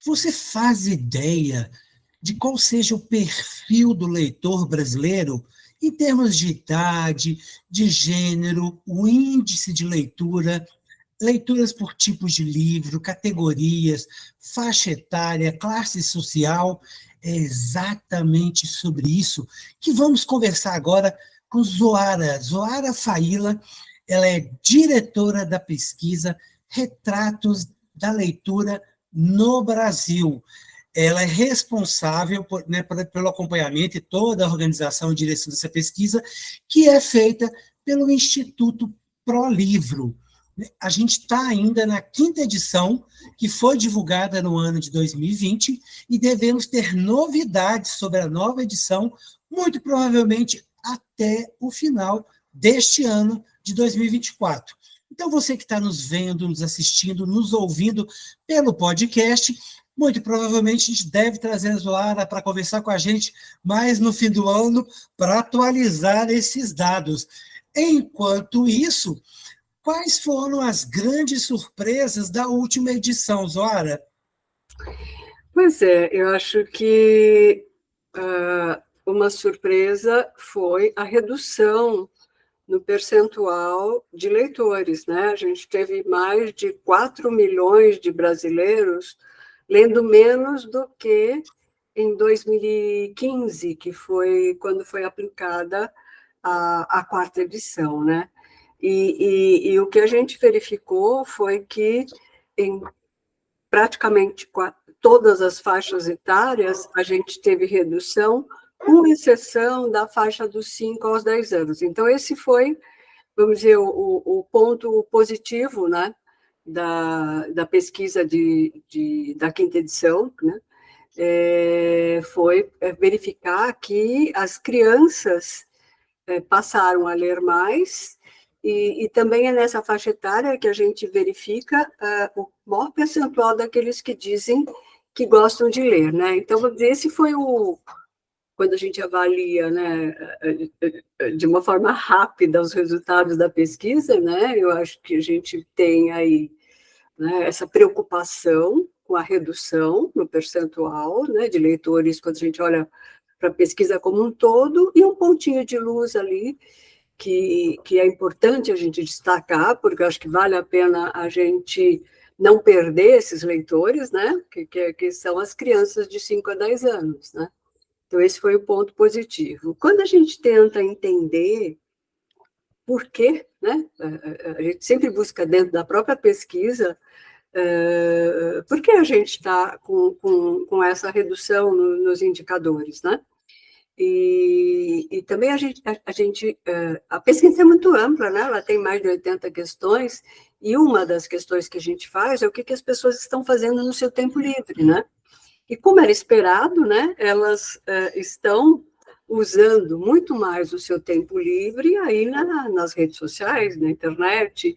Você faz ideia de qual seja o perfil do leitor brasileiro em termos de idade, de gênero, o índice de leitura, leituras por tipos de livro, categorias, faixa etária, classe social? É exatamente sobre isso que vamos conversar agora com Zoara Failla. Ela é diretora da pesquisa Retratos da Leitura no Brasil. Ela é responsável pelo acompanhamento e toda a organização e direção dessa pesquisa, que é feita pelo Instituto ProLivro. A gente está ainda na 5ª edição, que foi divulgada no ano de 2020, e devemos ter novidades sobre a nova edição, muito provavelmente até o final deste ano de 2024. Então, você que está nos vendo, nos assistindo, nos ouvindo pelo podcast, muito provavelmente a gente deve trazer a Zoara para conversar com a gente mais no fim do ano, para atualizar esses dados. Enquanto isso, quais foram as grandes surpresas da última edição, Zoara? Pois é, eu acho que uma surpresa foi a redução no percentual de leitores, né? A gente teve mais de 4 milhões de brasileiros lendo menos do que em 2015, que foi quando foi aplicada a 4ª edição, né? E o que a gente verificou foi que em praticamente todas as faixas etárias a gente teve redução, com exceção da faixa dos 5 aos 10 anos. Então, esse foi, vamos dizer, o ponto positivo, né, da pesquisa da 5ª edição, né, foi verificar que as crianças passaram a ler mais, e também é nessa faixa etária que a gente verifica o maior percentual daqueles que dizem que gostam de ler, né? Então, vamos dizer, esse foi quando a gente avalia, né, de uma forma rápida os resultados da pesquisa, né? Eu acho que a gente tem aí, né, essa preocupação com a redução no percentual, né, de leitores quando a gente olha para a pesquisa como um todo, e um pontinho de luz ali que é importante a gente destacar, porque eu acho que vale a pena a gente não perder esses leitores, né, que são as crianças de 5 a 10 anos, né? Então, esse foi o ponto positivo. Quando a gente tenta entender por quê, né, a gente sempre busca dentro da própria pesquisa, por que a gente está com essa redução nos indicadores, né? E também a pesquisa é muito ampla, né? Ela tem mais de 80 questões, e uma das questões que a gente faz é o que as pessoas estão fazendo no seu tempo livre, né? E como era esperado, né? Elas estão usando muito mais o seu tempo livre aí nas redes sociais, na internet,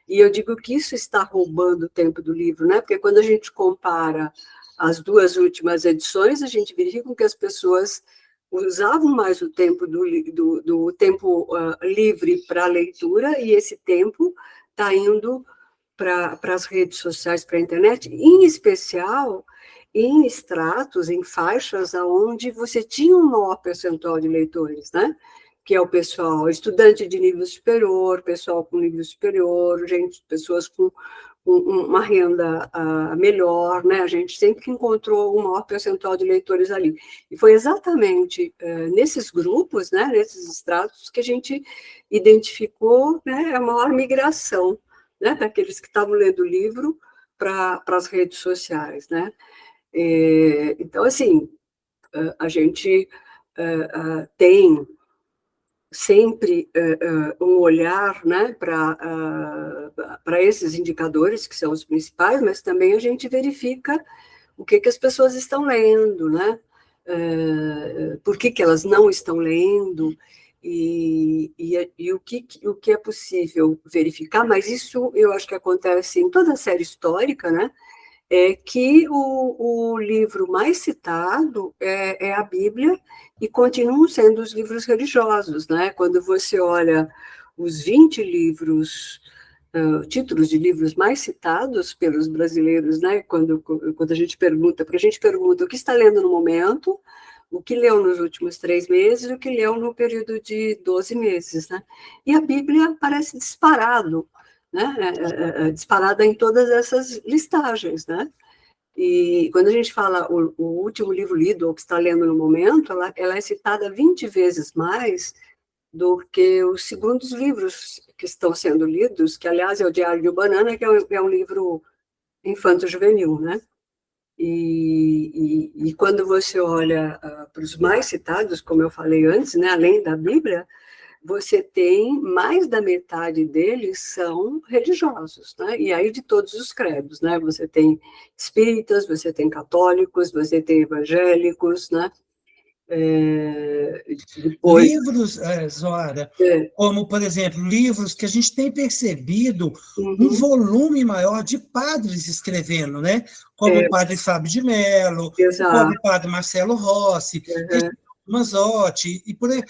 e eu digo que isso está roubando o tempo do livro, né? Porque quando a gente compara as 2 últimas edições, a gente verifica que as pessoas usavam mais o tempo do tempo livre para a leitura, e esse tempo está indo para as redes sociais, para a internet, em especial em estratos, em faixas onde você tinha um maior percentual de leitores, né? Que é o pessoal estudante de nível superior, pessoal com nível superior, pessoas com uma renda melhor, né? A gente sempre encontrou um maior percentual de leitores ali. E foi exatamente nesses grupos, né, nesses estratos, que a gente identificou, né, a maior migração, né, daqueles que estavam lendo o livro para as redes sociais, né? Então, assim, a gente tem sempre um olhar, né, para esses indicadores, que são os principais, mas também a gente verifica o que as pessoas estão lendo, né? Por que elas não estão lendo, e o que é possível verificar, mas isso eu acho que acontece em toda a série histórica, né? É que o livro mais citado é a Bíblia, e continuam sendo os livros religiosos, né? Quando você olha os 20 livros títulos de livros mais citados pelos brasileiros, né? Quando a gente pergunta, porque a gente pergunta o que está lendo no momento, o que leu nos últimos 3 meses, o que leu no período de 12 meses, né? E a Bíblia aparece disparado, né? Disparada em todas essas listagens, né? E quando a gente fala o último livro lido, ou que está lendo no momento, ela é citada 20 vezes mais do que os segundos livros que estão sendo lidos, que, aliás, é o Diário de Banana, que é um livro infanto-juvenil, né? E quando você olha para os mais citados, como eu falei antes, né, além da Bíblia, você tem mais da metade deles são religiosos, né? E aí de todos os credos, né? Você tem espíritas, você tem católicos, você tem evangélicos, né? Depois, Livros, Zoara, é, como, por exemplo, livros que a gente tem percebido um uhum, volume maior de padres escrevendo, né? Como o é, padre Fábio de Mello, o exato, próprio padre Marcelo Rossi, uhum, Manzotti, e por aí.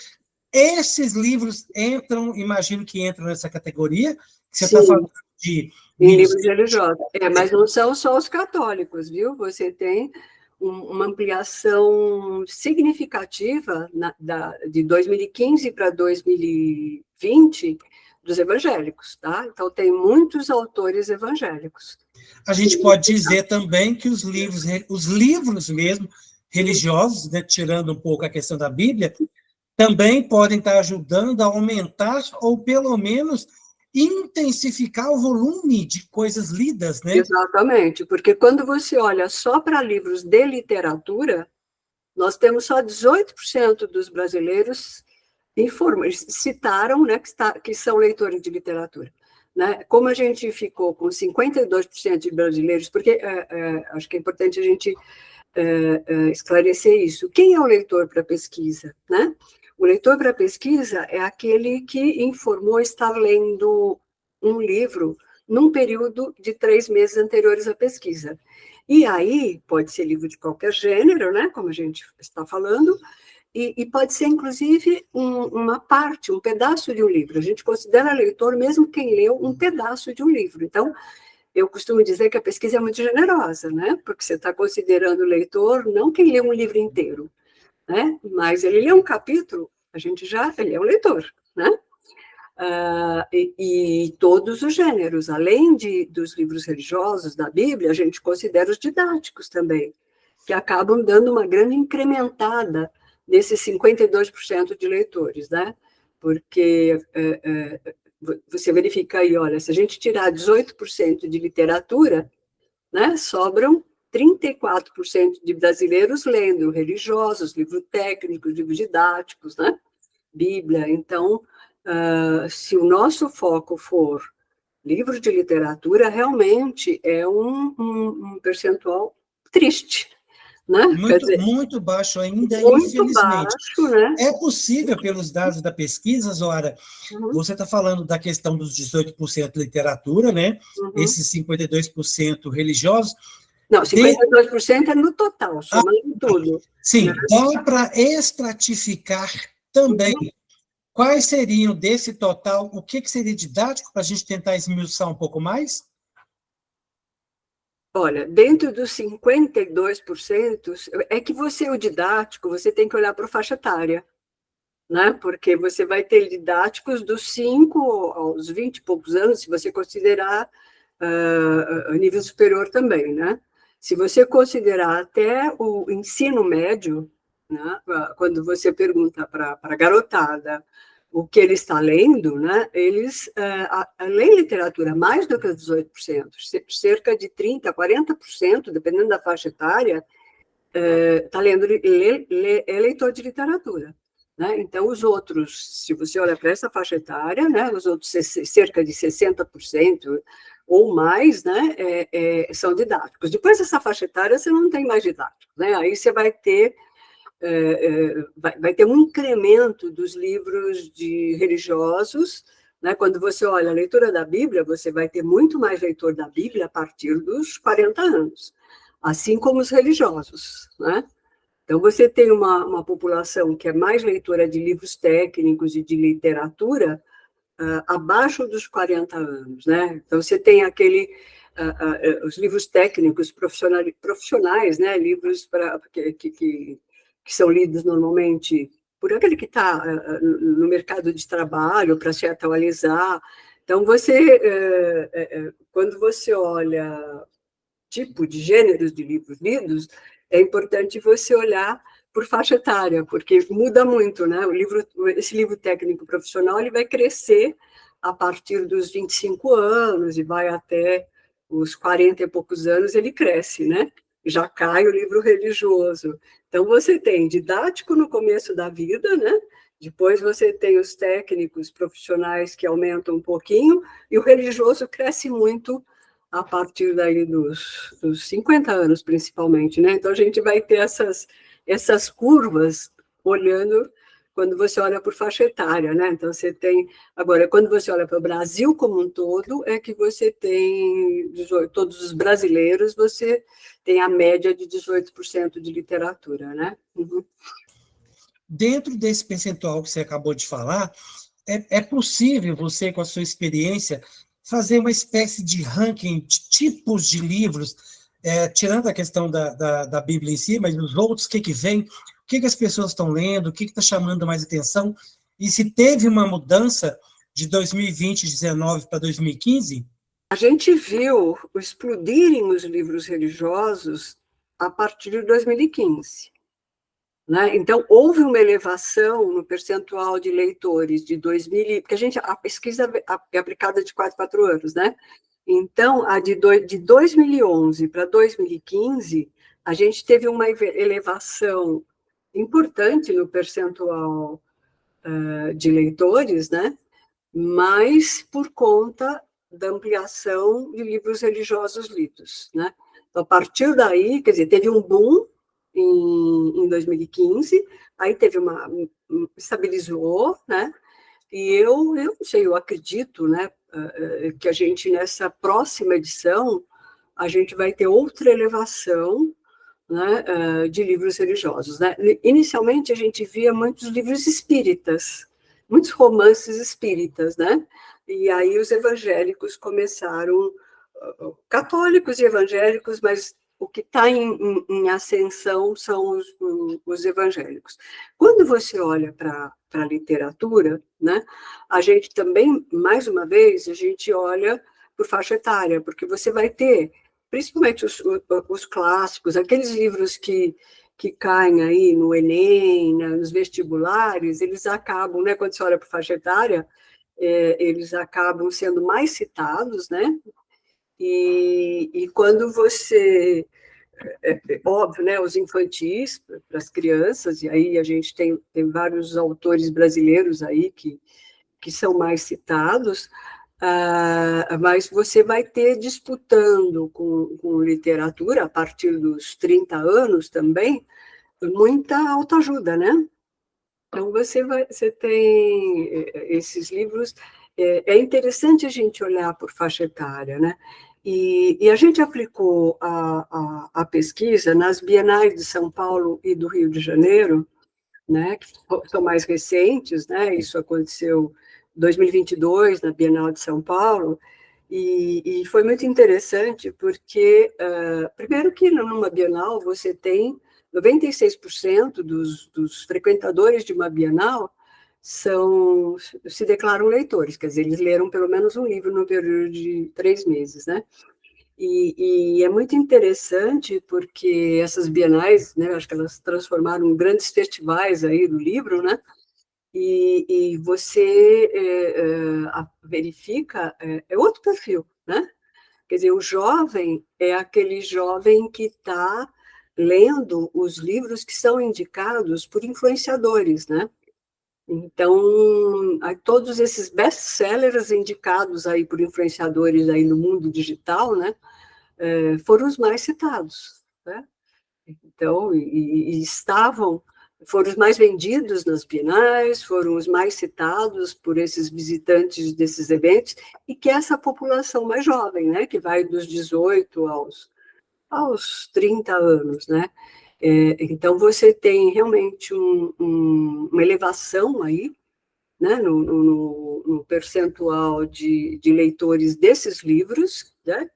Esses livros entram, imagino que entram nessa categoria, que você está falando sim, de em livros. livros religiosos. Mas não são só os católicos, viu? Você tem uma ampliação significativa de 2015 para 2020 dos evangélicos, tá? Então, tem muitos autores evangélicos. A gente pode dizer também que os livros mesmo, religiosos, né, tirando um pouco a questão da Bíblia, também podem estar ajudando a aumentar ou, pelo menos, intensificar o volume de coisas lidas, né? Exatamente, porque quando você olha só para livros de literatura, nós temos só 18% dos brasileiros citaram, né, que são leitores de literatura. Né? Como a gente ficou com 52% de brasileiros, porque acho que é importante a gente esclarecer isso. Quem é o leitor para pesquisa? Né? O leitor para pesquisa é aquele que informou estar lendo um livro num período de 3 meses anteriores à pesquisa. E aí, pode ser livro de qualquer gênero, né, como a gente está falando, e pode ser, inclusive, uma parte, um pedaço de um livro. A gente considera leitor mesmo quem leu um pedaço de um livro. Então, eu costumo dizer que a pesquisa é muito generosa, né? Porque você está considerando o leitor não quem lê um livro inteiro, né? Mas ele lê um capítulo, ele é um leitor, né? E todos os gêneros, além dos livros religiosos da Bíblia, a gente considera os didáticos também, que acabam dando uma grande incrementada nesses 52% de leitores, né? Porque você verifica aí, olha, se a gente tirar 18% de literatura, né, sobram 34% de brasileiros lendo religiosos, livros técnicos, livros didáticos, né? Bíblia. Então, se o nosso foco for livros de literatura, realmente é um percentual triste, né? Quer Muito, dizer, muito baixo ainda, muito infelizmente. baixo, né? É possível, pelos dados da pesquisa, Zora, Uhum, você está falando da questão dos 18% literatura, né? uhum. Esses 52% religiosos. Não, De... 52% é no total, Ah, somando tudo. Né? sim, dá para estratificar também. Uhum. Quais seriam desse total? O que seria didático para a gente tentar esmiuçar um pouco mais? Olha, dentro dos 52%, é que o didático, você tem que olhar para a faixa etária, né? Porque você vai ter didáticos dos 5 aos 20 e poucos anos, se você considerar a nível superior também, né? Se você considerar até o ensino médio, né? Quando você pergunta para a garotada o que ele está lendo, né? Eles leem literatura mais do que os 18%, cerca de 30%, 40%, dependendo da faixa etária, está lendo, é leitor de literatura. Né? Então, os outros, se você olha para essa faixa etária, né, os outros cerca de 60% ou mais, né, são didáticos. Depois dessa faixa etária, você não tem mais didáticos. Né? Aí você vai ter, vai ter um incremento dos livros de religiosos. Né? Quando você olha a leitura da Bíblia, você vai ter muito mais leitor da Bíblia a partir dos 40 anos, assim como os religiosos. Né? Então, você tem uma população que é mais leitora de livros técnicos e de literatura abaixo dos 40 anos, né? Então, você tem os livros técnicos profissionais, né? Livros que são lidos normalmente por aquele que está no mercado de trabalho para se atualizar. Então, quando você olha tipo de gêneros de livros lidos, é importante você olhar por faixa etária, porque muda muito, né? Esse livro técnico profissional ele vai crescer a partir dos 25 anos e vai até os 40 e poucos anos, ele cresce, né? Já cai o livro religioso. Então, você tem didático no começo da vida, né? Depois você tem os técnicos profissionais que aumentam um pouquinho, e o religioso cresce muito a partir daí dos 50 anos, principalmente, né? Então, a gente vai ter essas curvas olhando quando você olha por faixa etária, né? Então, você tem... Agora, quando você olha para o Brasil como um todo, é que você tem... todos os brasileiros, você tem a média de 18% de literatura, né? Uhum. Dentro desse percentual que você acabou de falar, é possível você, com a sua experiência, fazer uma espécie de ranking de tipos de livros, tirando a questão da Bíblia em si, mas os outros, o que vem, o que as pessoas estão lendo, o que está chamando mais atenção, e se teve uma mudança de 2020, 2019 para 2015? A gente viu explodirem os livros religiosos a partir de 2015. Né? Então, houve uma elevação no percentual de leitores de 2000, porque a pesquisa é aplicada de 4 anos, né? Então, de 2011 para 2015, a gente teve uma elevação importante no percentual de leitores, né? Mas por conta da ampliação de livros religiosos lidos, né? Então, a partir daí, quer dizer, teve um boom em 2015, aí estabilizou, né? E eu não sei, eu acredito, né, que a gente, nessa próxima edição, a gente vai ter outra elevação, né, de livros religiosos, né? Inicialmente, a gente via muitos livros espíritas, muitos romances espíritas, né? E aí os evangélicos começaram, católicos e evangélicos, mas o que está em ascensão são os evangélicos. Quando você olha para a literatura, né, a gente também, mais uma vez, a gente olha por faixa etária, porque você vai ter, principalmente os clássicos, aqueles livros que caem aí no Enem, nos vestibulares, eles acabam, né, quando você olha por faixa etária, eles acabam sendo mais citados, né? E quando você... óbvio, né, os infantis, para as crianças, e aí a gente tem vários autores brasileiros aí que são mais citados, mas você vai ter disputando com literatura, a partir dos 30 anos também, muita autoajuda, né? Então, você tem esses livros. É interessante a gente olhar por faixa etária, né? E a gente aplicou a pesquisa nas bienais de São Paulo e do Rio de Janeiro, né? Que são mais recentes, né? Isso aconteceu em 2022, na Bienal de São Paulo, e foi muito interessante, porque, primeiro que numa Bienal você tem 96% dos frequentadores de uma Bienal se declaram leitores, quer dizer, eles leram pelo menos um livro no período de 3 meses, né? E é muito interessante porque essas bienais, né, acho que elas transformaram em grandes festivais aí do livro, né? E você verifica, é outro perfil, né? Quer dizer, o jovem é aquele jovem que está lendo os livros que são indicados por influenciadores, né? Então, todos esses best-sellers indicados aí por influenciadores aí no mundo digital, né, foram os mais citados, né? Então, foram os mais vendidos nas bienais, foram os mais citados por esses visitantes desses eventos, e que é essa população mais jovem, né, que vai dos 18 aos 30 anos, né? Então, você tem realmente uma elevação aí, né, no percentual de leitores desses livros, né?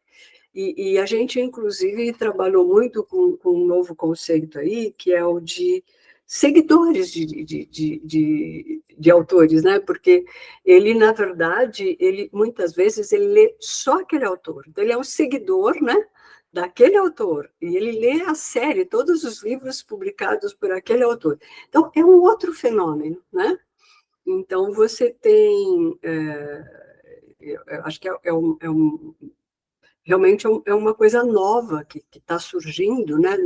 E a gente, inclusive, trabalhou muito com um novo conceito aí, que é o de seguidores de autores, né? Porque ele, na verdade, ele muitas vezes ele lê só aquele autor. Então, ele é um seguidor, né, daquele autor, e ele lê a série, todos os livros publicados por aquele autor. Então, é um outro fenômeno, né? Então, você tem... eu acho que realmente é uma coisa nova que está surgindo, né,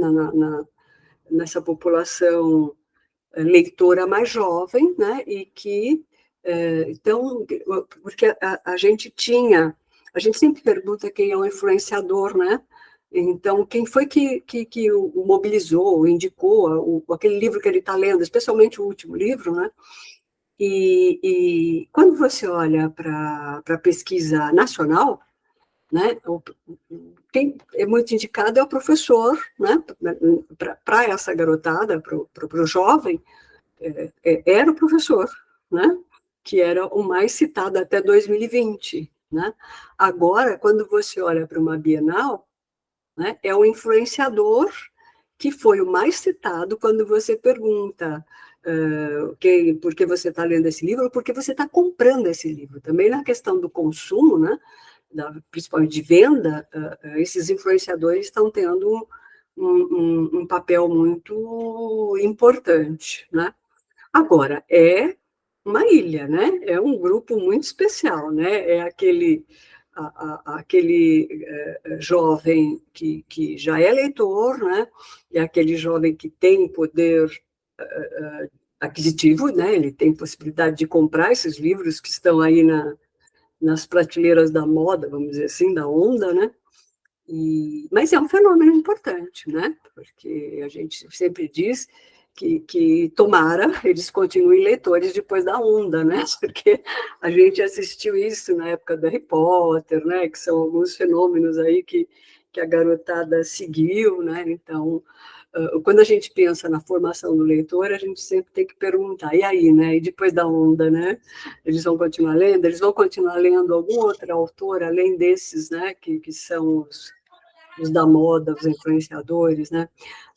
nessa população leitora mais jovem, né, e que, então, porque a gente sempre pergunta quem é o influenciador, né, então, quem foi que o mobilizou, o indicou, aquele livro que ele está lendo, especialmente o último livro, né, e quando você olha para a pesquisa nacional, né, quem é muito indicado é o professor, né, para essa garotada, para o jovem, era o professor, né, que era o mais citado até 2020. Né? Agora, quando você olha para uma Bienal, né, é o influenciador que foi o mais citado quando você pergunta por que você está lendo esse livro ou por que você está comprando esse livro. Também na questão do consumo, né, principalmente de venda, esses influenciadores estão tendo um papel muito importante, né? Agora, é uma ilha, né? É um grupo muito especial, né? É aquele jovem que já é leitor, né? É aquele jovem que tem poder aquisitivo, né? Ele tem possibilidade de comprar esses livros que estão aí nas prateleiras da moda, vamos dizer assim, da onda, né? Mas é um fenômeno importante, né? Porque a gente sempre diz que tomara eles continuem leitores depois da onda, né? Porque a gente assistiu isso na época do Harry Potter, né? Que são alguns fenômenos aí que a garotada seguiu, né? Então, quando a gente pensa na formação do leitor, a gente sempre tem que perguntar, e aí, né? E depois da onda, né? Eles vão continuar lendo? Eles vão continuar lendo algum outro autor, além desses, né? Que são os da moda, os influenciadores, né?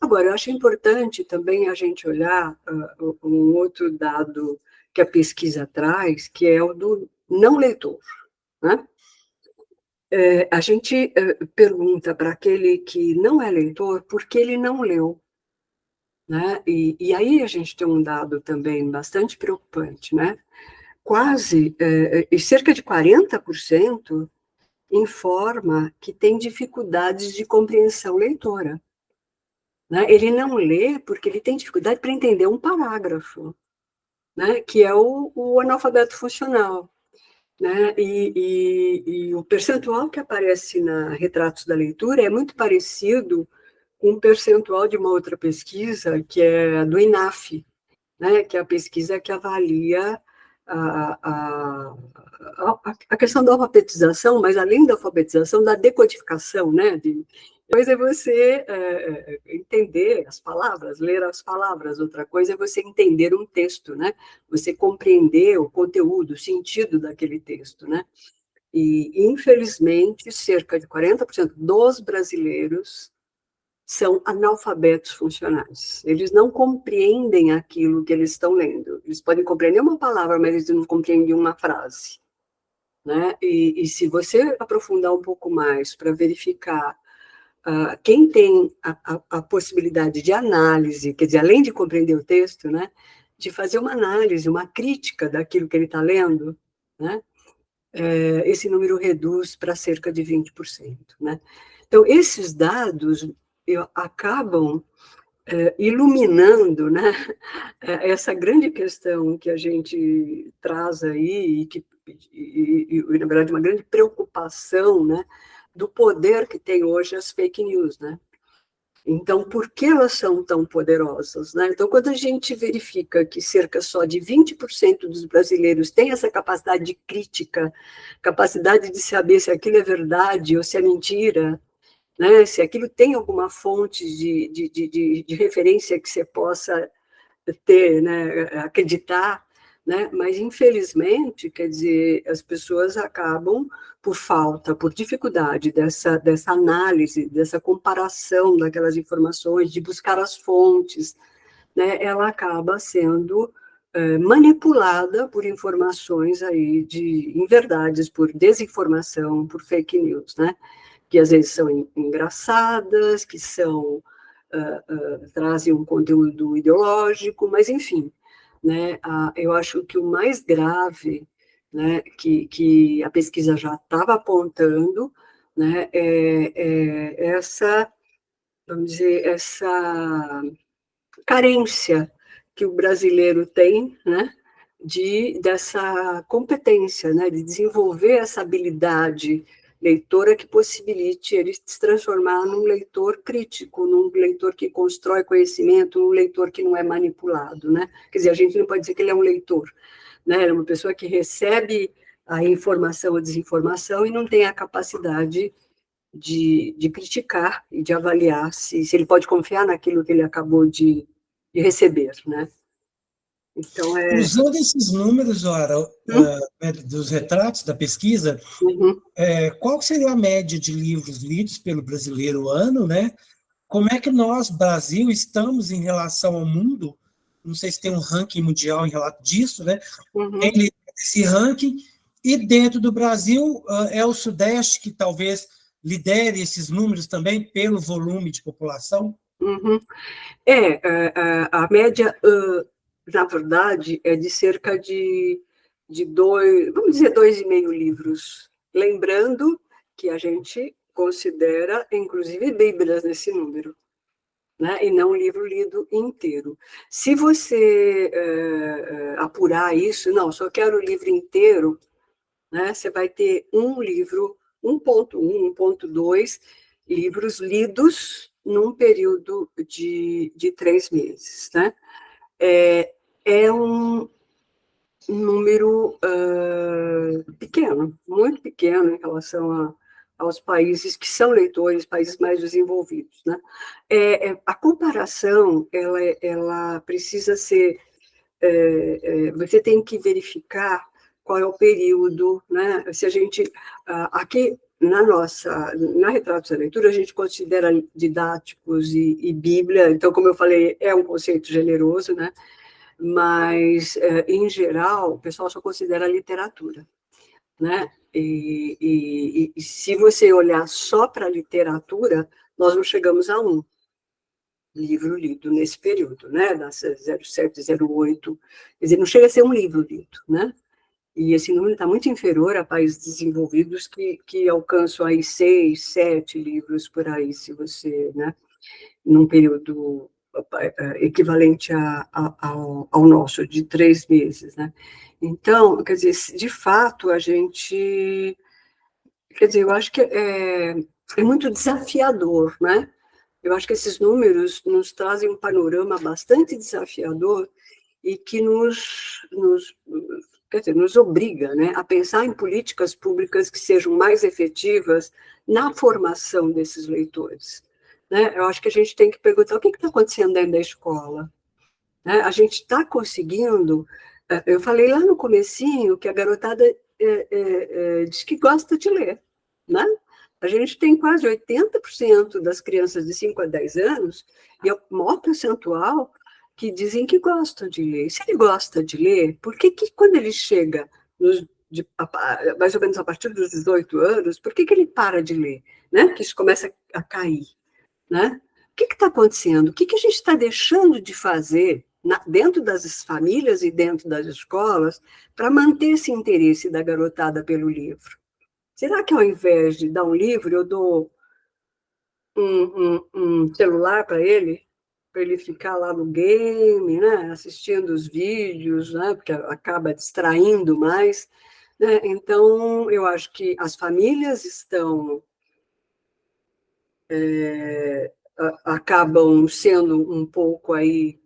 Agora, eu acho importante também a gente olhar um outro dado que a pesquisa traz, que é o do não leitor, né? A gente pergunta para aquele que não é leitor por que ele não leu, né? E aí a gente tem um dado também bastante preocupante, né? Quase, cerca de 40% informa que tem dificuldades de compreensão leitora. Né? Ele não lê porque ele tem dificuldade para entender um parágrafo, né? Que é o analfabeto funcional. Né? E o percentual que aparece na Retratos da Leitura é muito parecido com o percentual de uma outra pesquisa, que é do INAF, né? Que é a pesquisa que avalia a questão da alfabetização, mas além da alfabetização, da decodificação, né? Coisa é você entender as palavras, ler as palavras, outra coisa é você entender um texto, né? Você compreender o conteúdo, o sentido daquele texto, né? E, infelizmente, cerca de 40% dos brasileiros são analfabetos funcionais. Eles não compreendem aquilo que eles estão lendo. Eles podem compreender uma palavra, mas eles não compreendem uma frase. Né? E se você aprofundar um pouco mais para verificar quem tem a possibilidade de análise, quer dizer, além de compreender o texto, né, de fazer uma análise, uma crítica daquilo que ele está lendo, né, esse número reduz para cerca de 20%. Né? Então, esses dados acabam iluminando, né, essa grande questão que a gente traz aí, na verdade, uma grande preocupação, né, do poder que tem hoje as fake news, né? Então, por que elas são tão poderosas? Né? Então, quando a gente verifica que cerca só de 20% dos brasileiros têm essa capacidade de crítica, capacidade de saber se aquilo é verdade ou se é mentira, né? Se aquilo tem alguma fonte de referência que você possa ter, né? Acreditar, né? Mas, infelizmente, quer dizer, as pessoas acabam, por falta, por dificuldade dessa análise, dessa comparação daquelas informações, de buscar as fontes, né? Ela acaba sendo manipulada por informações aí de inverdades, por desinformação, por fake news, né? Que às vezes são engraçadas, que são trazem um conteúdo ideológico, mas enfim, né? Eu acho que o mais grave, né, que a pesquisa já estava apontando, né, essa, vamos dizer, essa carência que o brasileiro tem, né, dessa competência, né, de desenvolver essa habilidade leitora que possibilite ele se transformar num leitor crítico, num leitor que constrói conhecimento, num leitor que não é manipulado, né? Quer dizer, a gente não pode dizer que ele é um leitor, né? Ele é uma pessoa que recebe a informação ou desinformação e não tem a capacidade de criticar e de avaliar se ele pode confiar naquilo que ele acabou de receber, né? Então, Usando esses números, ora, dos retratos da pesquisa, uhum. qual seria a média de livros lidos pelo brasileiro ano, né? Como é que nós, Brasil, estamos em relação ao mundo? Não sei se tem um ranking mundial em relação disso, né? Uhum. Quem lidera esse ranking? E dentro do Brasil, é o Sudeste que talvez lidere esses números também pelo volume de população? Uhum. A média, na verdade, é de cerca de dois, vamos dizer, 2,5 livros. Lembrando que a gente considera, inclusive, Bíblias nesse número, né? E não um livro lido inteiro. Se você apurar isso, não, só quero o livro inteiro, né? Você vai ter um livro, 1,1, 1,2 livros lidos num período de 3 meses, né? É um número pequeno, muito pequeno em relação aos países que são leitores, países mais desenvolvidos, né? A comparação, ela precisa ser, você tem que verificar qual é o período, né? Se a gente, aqui na Retratos da Leitura, a gente considera didáticos e Bíblia, então, como eu falei, é um conceito generoso, né? Mas, em geral, o pessoal só considera literatura, né? E se você olhar só para a literatura, nós não chegamos a um livro lido nesse período, né? Da 07, 08, quer dizer, não chega a ser um livro lido, né? E esse número está muito inferior a países desenvolvidos que alcançam aí 6, 7 livros por aí, se você, né? Num período equivalente ao nosso, de 3 meses, né? Então, quer dizer, de fato, a gente... Quer dizer, eu acho que é muito desafiador, né? Eu acho que esses números nos trazem um panorama bastante desafiador e que quer dizer, nos obriga, né, a pensar em políticas públicas que sejam mais efetivas na formação desses leitores. Né? Eu acho que a gente tem que perguntar o que está acontecendo dentro da escola. Né? A gente está conseguindo... Eu falei lá no comecinho que a garotada diz que gosta de ler. Né? A gente tem quase 80% das crianças de 5 a 10 anos, e é o maior percentual que dizem que gostam de ler. Se ele gosta de ler, por que quando ele chega mais ou menos a partir dos 18 anos, por que ele para de ler? Né? Que isso começa a cair. Né? O que está acontecendo? O que a gente está deixando de fazer dentro das famílias e dentro das escolas para manter esse interesse da garotada pelo livro? Será que ao invés de dar um livro, eu dou um celular para ele ficar lá no game, né, assistindo os vídeos, né, porque acaba distraindo mais, né? Então, eu acho que as famílias acabam sendo um pouco aí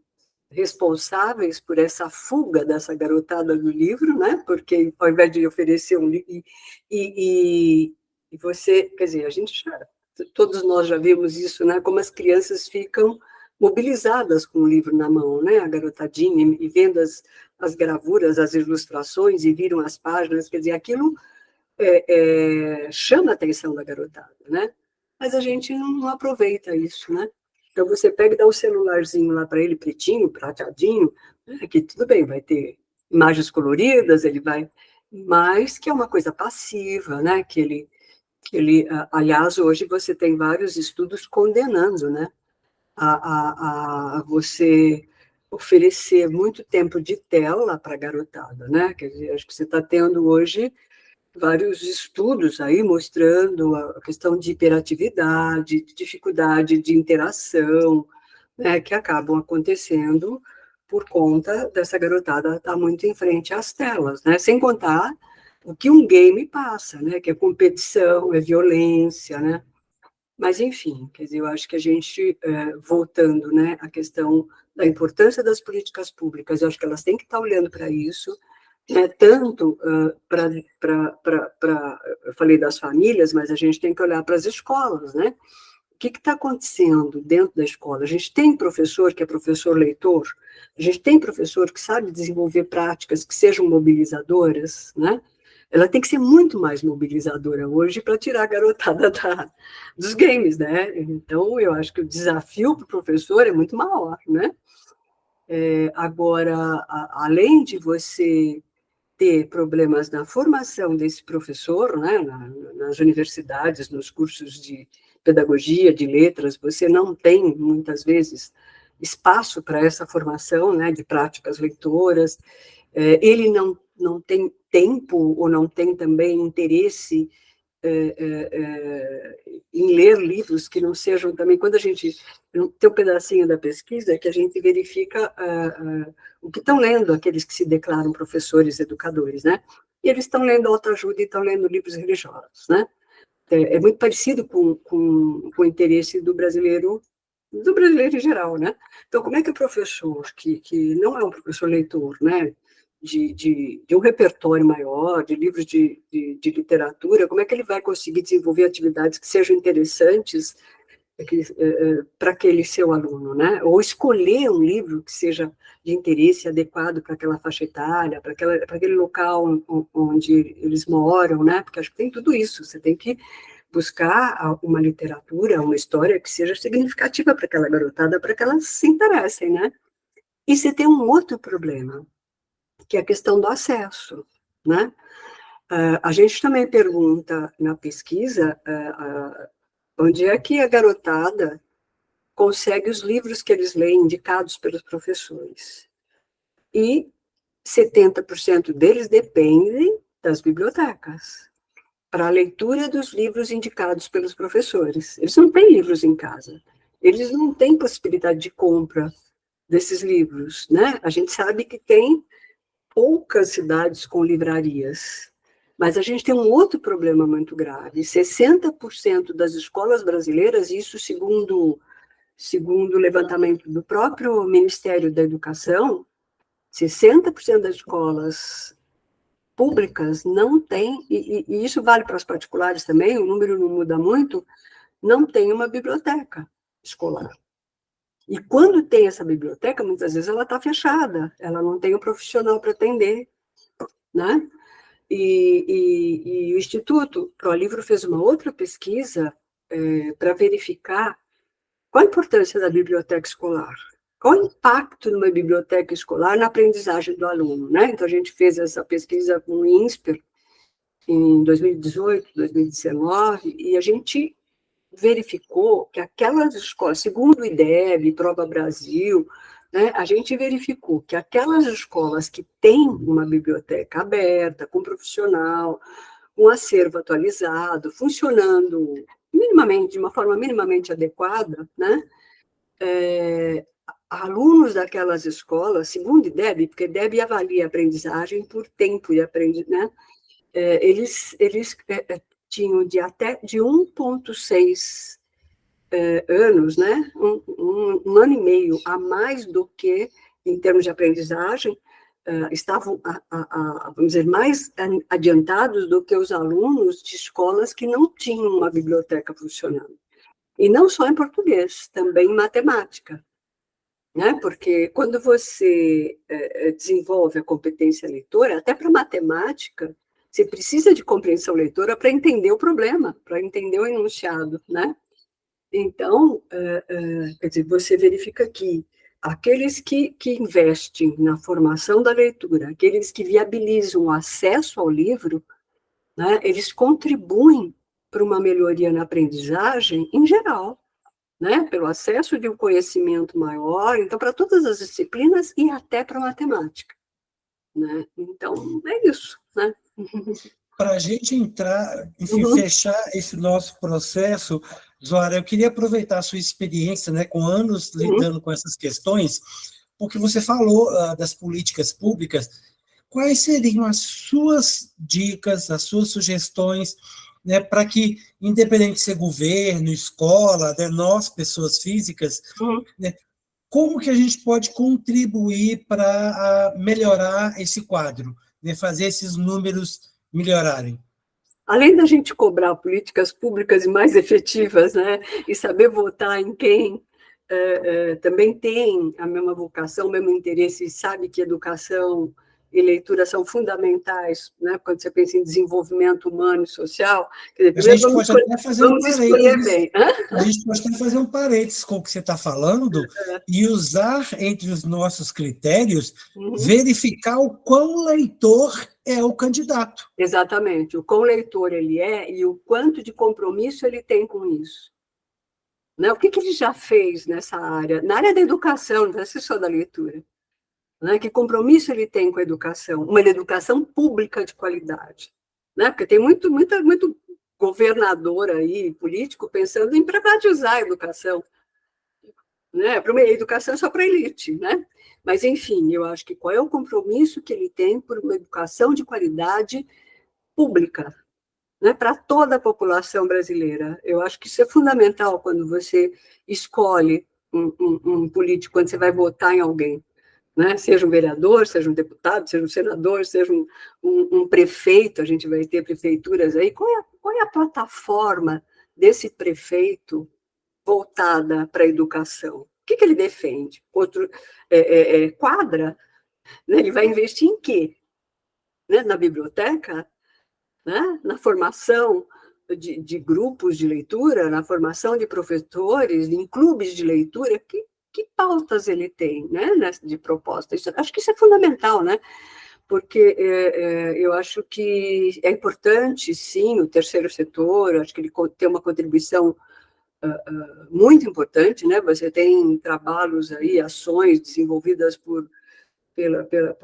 responsáveis por essa fuga dessa garotada do livro, né? Porque ao invés de oferecer um livro e você, quer dizer, todos nós já vimos isso, né? Como as crianças ficam mobilizadas com o livro na mão, né? A garotadinha, e vendo as gravuras, as ilustrações, e viram as páginas, quer dizer, aquilo chama a atenção da garotada, né? Mas a gente não aproveita isso, né? Então você pega e dá um celularzinho lá para ele, pretinho, prateadinho, né? Que tudo bem, vai ter imagens coloridas, ele vai, mas que é uma coisa passiva, né? Aliás, hoje você tem vários estudos condenando, né? A você oferecer muito tempo de tela para a garotada, né? Quer dizer, acho que você está tendo hoje vários estudos aí mostrando a questão de hiperatividade, de dificuldade de interação, né, que acabam acontecendo por conta dessa garotada estar muito em frente às telas, né? Sem contar o que um game passa, né? Que é competição, é violência, né? Mas, enfim, quer dizer, eu acho que a gente, voltando, né, à questão da importância das políticas públicas, eu acho que elas têm que estar olhando para isso, né, tanto eu falei das famílias, mas a gente tem que olhar para as escolas, né? O que está acontecendo dentro da escola? A gente tem professor que é professor leitor, a gente tem professor que sabe desenvolver práticas que sejam mobilizadoras, né? Ela tem que ser muito mais mobilizadora hoje para tirar a garotada dos games, né? Então, eu acho que o desafio para o professor é muito maior, né? Agora, além de você ter problemas na formação desse professor, né, nas universidades, nos cursos de pedagogia, de letras, você não tem, muitas vezes, espaço para essa formação, né, de práticas leitoras, ele não tem tempo ou não tem também interesse em ler livros que não sejam também, quando a gente tem um pedacinho da pesquisa que a gente verifica o que estão lendo aqueles que se declaram professores, educadores, né? E eles estão lendo autoajuda e estão lendo livros religiosos, né? É muito parecido com o interesse do brasileiro em geral, né? Então, como é que o professor, que não é um professor leitor, né? De um repertório maior, de livros de literatura, como é que ele vai conseguir desenvolver atividades que sejam interessantes para aquele seu aluno, né? Ou escolher um livro que seja de interesse adequado para aquela faixa etária, para aquele local onde eles moram, né? Porque acho que tem tudo isso, você tem que buscar uma literatura, uma história que seja significativa para aquela garotada, para que elas se interessem, né? E você tem um outro problema, que é a questão do acesso, né? A gente também pergunta na pesquisa onde é que a garotada consegue os livros que eles leem indicados pelos professores. E 70% deles dependem das bibliotecas para a leitura dos livros indicados pelos professores. Eles não têm livros em casa. Eles não têm possibilidade de compra desses livros, né? A gente sabe que tem poucas cidades com livrarias. Mas a gente tem um outro problema muito grave. 60% das escolas brasileiras, isso segundo o levantamento do próprio Ministério da Educação, 60% das escolas públicas não têm, e isso vale para as particulares também, o número não muda muito, não tem uma biblioteca escolar. E quando tem essa biblioteca, muitas vezes ela está fechada, ela não tem um profissional para atender, né? E o Instituto ProLivro fez uma outra pesquisa para verificar qual a importância da biblioteca escolar, qual o impacto de uma biblioteca escolar na aprendizagem do aluno, né? Então, a gente fez essa pesquisa com o INSPER em 2018, 2019, e a gente verificou que aquelas escolas, segundo o IDEB, Prova Brasil, né, a gente verificou que aquelas escolas que têm uma biblioteca aberta, com profissional, um acervo atualizado, funcionando minimamente, de uma forma minimamente adequada, né, alunos daquelas escolas, segundo o IDEB, porque o IDEB avalia a aprendizagem por tempo de aprendizagem, né, eles tinham de 1,6 anos, né? Um ano e meio a mais do que, em termos de aprendizagem, estavam, vamos dizer, mais adiantados do que os alunos de escolas que não tinham uma biblioteca funcionando. E não só em português, também em matemática, né? Porque quando você desenvolve a competência leitora, até para matemática, você precisa de compreensão leitora para entender o problema, para entender o enunciado, né? Então, quer dizer, você verifica que aqueles que investem na formação da leitura, aqueles que viabilizam o acesso ao livro, né, eles contribuem para uma melhoria na aprendizagem em geral, né, pelo acesso de um conhecimento maior, então, para todas as disciplinas e até para a matemática. Né? Então, é isso. Né? Para a gente entrar, enfim, Uhum, fechar esse nosso processo, Zoara, eu queria aproveitar a sua experiência, né, com anos uhum. lidando com essas questões, porque você falou das políticas públicas. Quais seriam as suas dicas, as suas sugestões, né, para que, independente de ser governo, escola, né, nós, pessoas físicas, Uhum. né, como que a gente pode contribuir para melhorar esse quadro, né, fazer esses números melhorarem? Além da gente cobrar políticas públicas mais efetivas, né, e saber votar em quem também tem a mesma vocação, o mesmo interesse, e sabe que educação e leitura são fundamentais, né, quando você pensa em desenvolvimento humano e social. Quer dizer, A primeiro gente pode até fazer um vamos escolher parênteses, bem. Hã? a gente pode até fazer um parênteses com o que você está falando e usar entre os nossos critérios, Uhum. verificar o quão leitor é o candidato. Exatamente, o quão leitor ele é e o quanto de compromisso ele tem com isso. Né? O que ele já fez nessa área? Na área da educação, não precisa ser só da leitura. Né? Que compromisso ele tem com a educação? Uma educação pública de qualidade. Né? Porque tem muito governador aí, político, pensando em privatizar a educação. Né? Para uma educação só para a elite. Né? Mas, enfim, eu acho que qual é o compromisso que ele tem por uma educação de qualidade pública, né, para toda a população brasileira. Eu acho que isso é fundamental quando você escolhe um político, quando você vai votar em alguém. Né? Seja um vereador, seja um deputado, seja um senador, seja um prefeito, a gente vai ter prefeituras aí. Qual é a plataforma desse prefeito voltada para a educação? O que ele defende? Outro quadra? Né? Ele vai investir em quê? Né? Na biblioteca? Né? Na formação de grupos de leitura, na formação de professores, em clubes de leitura, que pautas ele tem, né, de proposta? Acho que isso é fundamental, né? Porque eu acho que é importante, sim, o terceiro setor, acho que ele tem uma contribuição muito importante, né? Você tem trabalhos aí, ações desenvolvidas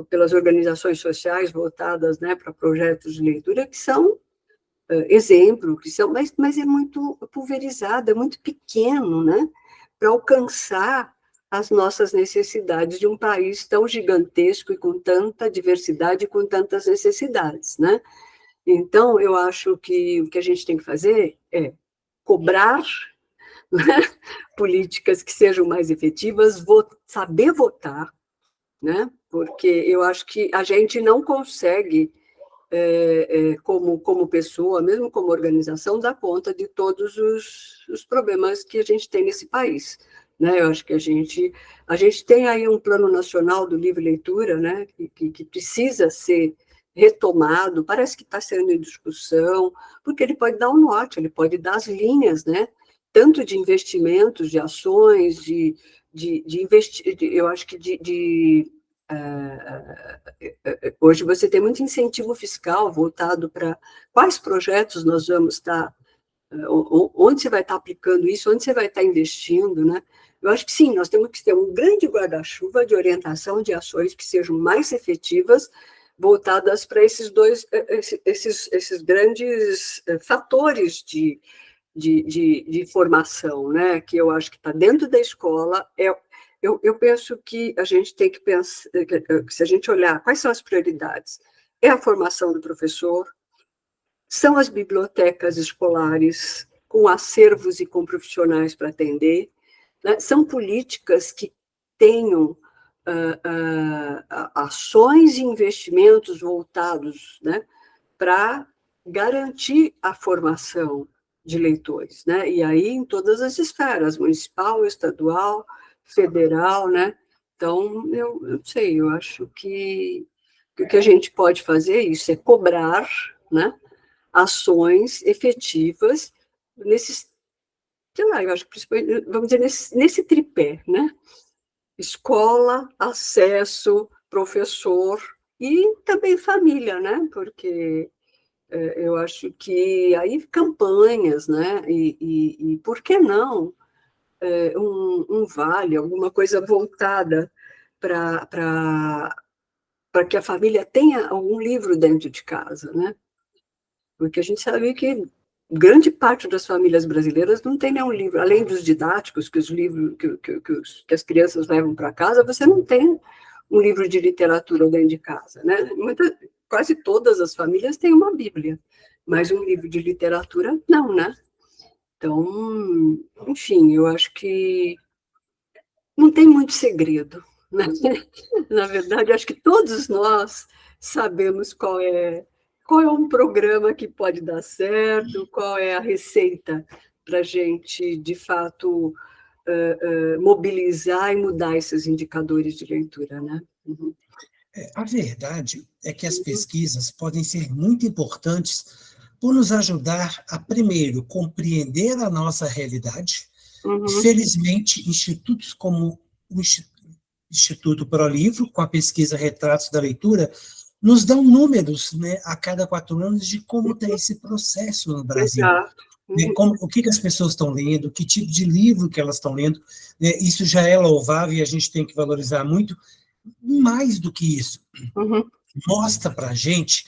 pelas organizações sociais voltadas, né, para projetos de leitura que são exemplo, que são, mas é muito pulverizado, é muito pequeno, né, para alcançar as nossas necessidades de um país tão gigantesco e com tanta diversidade e com tantas necessidades, né? Então, eu acho que o que a gente tem que fazer é cobrar, né, políticas que sejam mais efetivas, saber votar, né? Porque eu acho que a gente não consegue como pessoa, mesmo como organização, dar conta de todos os problemas que a gente tem nesse país. Né? Eu acho que a gente tem aí um plano nacional do livre leitura, né? que precisa ser retomado, parece que está sendo em discussão, porque ele pode dar um norte, ele pode dar as linhas, né? Tanto de investimentos, de ações, eu acho que hoje você tem muito incentivo fiscal voltado para quais projetos nós vamos estar, onde você vai estar aplicando isso, onde você vai estar investindo, né? Eu acho que sim, nós temos que ter um grande guarda-chuva de orientação de ações que sejam mais efetivas, voltadas para esses grandes fatores de formação, né? Que eu acho que está dentro da escola. Eu penso que a gente tem que pensar, que se a gente olhar quais são as prioridades, é a formação do professor, são as bibliotecas escolares com acervos e com profissionais para atender, né? São políticas que tenham ações e investimentos voltados, né, para garantir a formação de leitores, né? E aí em todas as esferas, municipal, estadual, federal, né? Então, eu não sei, eu acho que o que a gente pode fazer é isso, é cobrar, né, ações efetivas nesses, sei lá, eu acho que principalmente, vamos dizer, nesse tripé, né? Escola, acesso, professor e também família, né? Porque eu acho que aí campanhas, né? E por que não um vale, alguma coisa voltada para que a família tenha algum livro dentro de casa, né? Porque a gente sabe que grande parte das famílias brasileiras não tem nenhum livro, além dos didáticos, que os livros que as crianças levam para casa, você não tem um livro de literatura dentro de casa, né? Quase todas as famílias têm uma Bíblia, mas um livro de literatura, não, né? Então, enfim, eu acho que não tem muito segredo, né? Na verdade, acho que todos nós sabemos qual é um programa que pode dar certo, qual é a receita para a gente, de fato, mobilizar e mudar esses indicadores de leitura, né? Uhum. A verdade é que as pesquisas podem ser muito importantes por nos ajudar a, primeiro, compreender a nossa realidade. Uhum. Felizmente, institutos como o Instituto ProLivro, com a pesquisa Retratos da Leitura, nos dão números, né, a cada 4 anos de como está esse processo no Brasil. Né, o que as pessoas estão lendo, que tipo de livro que elas estão lendo. Né, isso já é louvável e a gente tem que valorizar muito. Mais do que isso, mostra para a gente,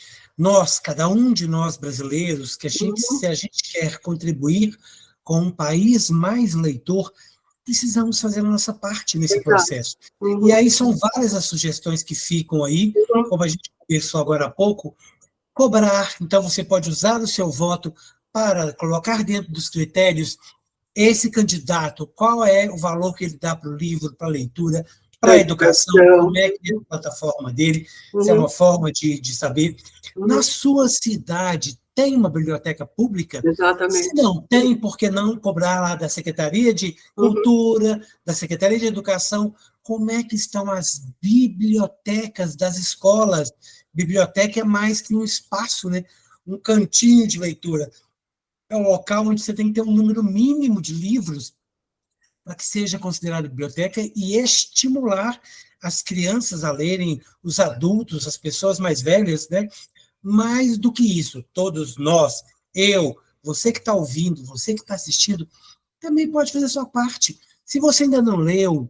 cada um de nós brasileiros, que se a gente quer contribuir com um país mais leitor, precisamos fazer a nossa parte nesse processo. E aí são várias as sugestões que ficam aí, como a gente conversou agora há pouco, cobrar. Então, você pode usar o seu voto para colocar dentro dos critérios esse candidato, qual é o valor que ele dá para o livro, para a leitura, para a educação, como é que é a plataforma dele, se é uma forma de saber. Na sua cidade, tem uma biblioteca pública? Exatamente. Se não tem, por que não cobrar lá da Secretaria de Cultura, da Secretaria de Educação, como é que estão as bibliotecas das escolas? Biblioteca é mais que um espaço, né? Um cantinho de leitura. É um local onde você tem que ter um número mínimo de livros para que seja considerado biblioteca e estimular as crianças a lerem, os adultos, as pessoas mais velhas, né? Mais do que isso, todos nós, eu, você que está ouvindo, você que está assistindo, também pode fazer a sua parte. Se você ainda não leu,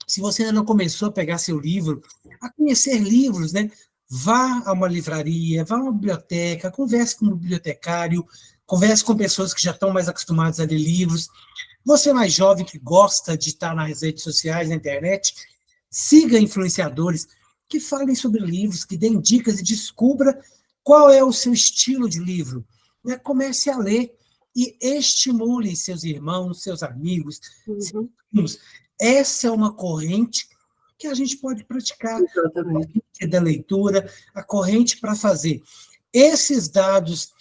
se você ainda não começou a pegar seu livro, a conhecer livros, né? Vá a uma livraria, vá a uma biblioteca, converse com um bibliotecário, converse com pessoas que já estão mais acostumadas a ler livros. Você mais jovem que gosta de estar nas redes sociais, na internet, siga influenciadores que falem sobre livros, que deem dicas e descubra qual é o seu estilo de livro. Né? Comece a ler e estimule seus irmãos, seus amigos, seus primos. Essa é uma corrente que a gente pode praticar. Exatamente. A corrente da leitura, a corrente para fazer. Esses dados,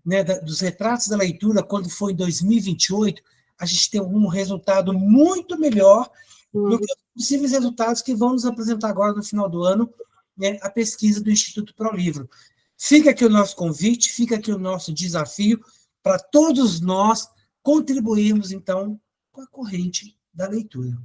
né, dos retratos da leitura, quando foi em 2028, a gente tem um resultado muito melhor do que os possíveis resultados que vão nos apresentar agora no final do ano, né, a pesquisa do Instituto ProLivro. Fica aqui o nosso convite, fica aqui o nosso desafio para todos nós contribuirmos, então, com a corrente da leitura.